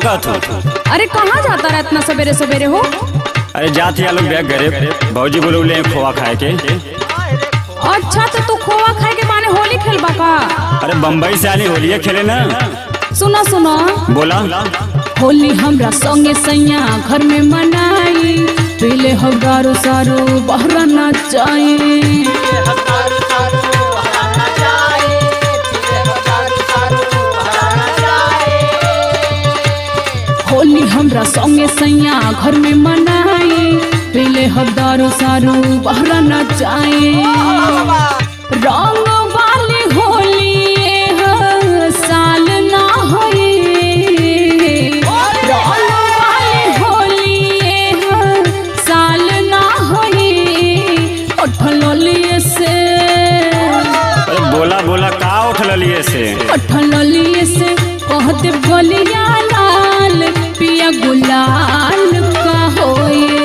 का कहत? अरे कहाँ जाता रहा इतना सवेरे सवेरे हो? अरे जात या लोग बैग घरे भौजी बोले खोआ खाए के। अच्छा तो तू खोआ खाए के माने होली खेलबा का? अरे बम्बई से आली होली खेले ना। सुनो सुनो बोला। होली हमरा संगे सैया घर में मनाई, पीले हो दारू सारू बहरा ना जाए। होली हमरा संगे सैया घर में मनाई, पीले हो दारू सारू बहरा ना जाए। रंग वाली होली साल ना होई, रंग वाली होली साल ना होई। उठलिए से बोला बोला का उठलिए से? उठलिए से कहते बलिया लाल पिया गुलाल का होए।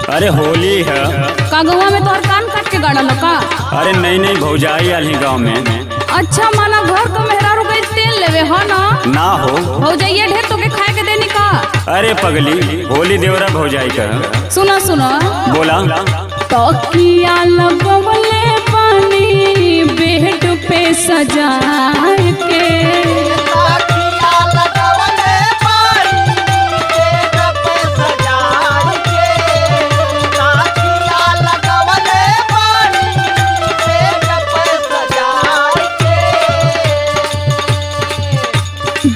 अरे होली है का गौवा में तोहर कान काट के गाड़ा लो का? अरे नहीं भौजाई आली गाँव में। अच्छा माना घर को मेहरारू गई तेल लेवे हो ना हो भौजाइया ढेर तो के खाए के देनी का? अरे पगली होली देवरा भौजाई का। सुनो सुनो बोला। तकिया लगवले पानी बेड पे सजा के,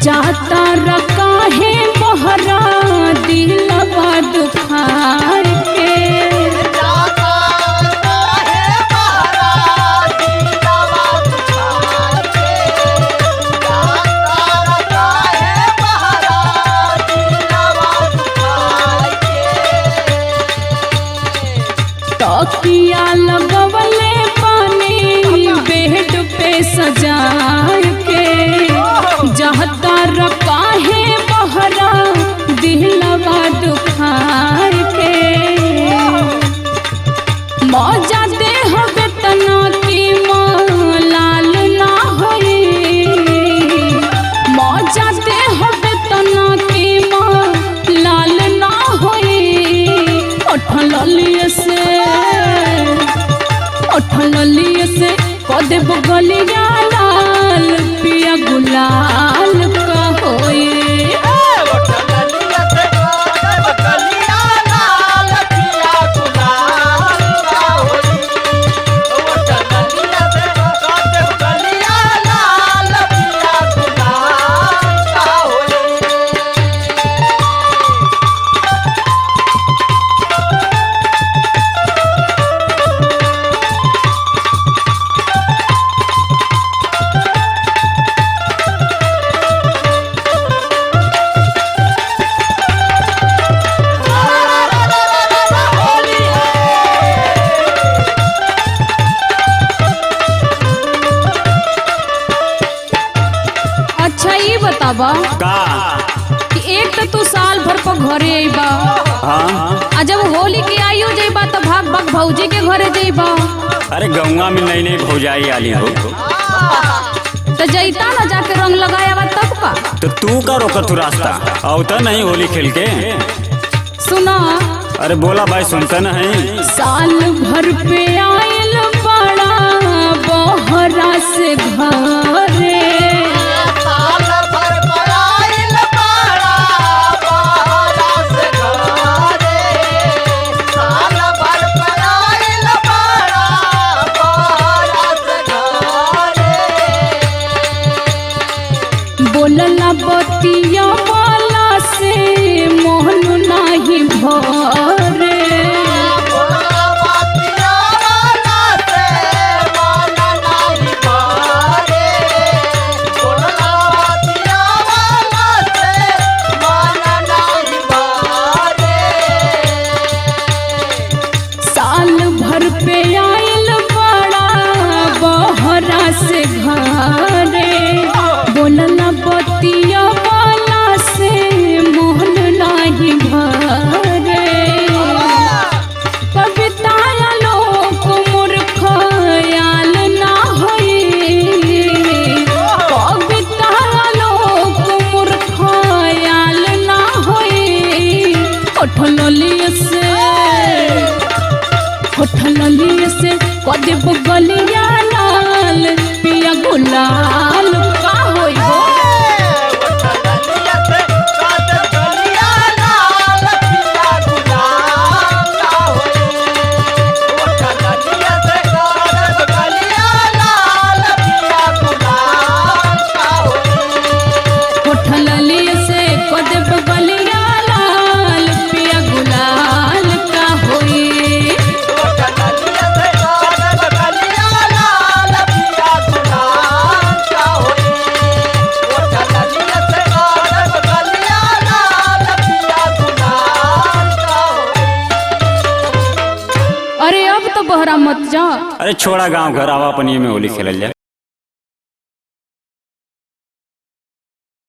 जाता रखा है बहरा दिलवा दुखार के। तकिया लगवले पानी बेड पे सजा के, जहता रखा है बहरा दिलवा दुखार के। मौजा दे हवे तना की लाल ना होई, मौजा दे हवे तना की लाल ना होई। उठलिए से कदे बगलिया लाल पिया गुलाल का होए। बताबा का कि एक तो तू साल भर पर घरे आईबा, हाँ जब होली के आइयो जाइबा तो भाग भाग भौजी के घरे जाइबा। अरे गौवा में नई भौजाई आली हो तो जैता ना जाके रंग लगाया तब का। तो तू का रोकत तू रास्ता आवता नहीं होली खेल के? सुना। अरे बोला भाई सुनता न है। साल भर पे आयल बड़ा बहरा से घरे, साल भर पे आयल बड़ा बहरा से घरे। जा। अरे छोड़ा गांव घर, आवा अपन ये में होली खेलल जाए।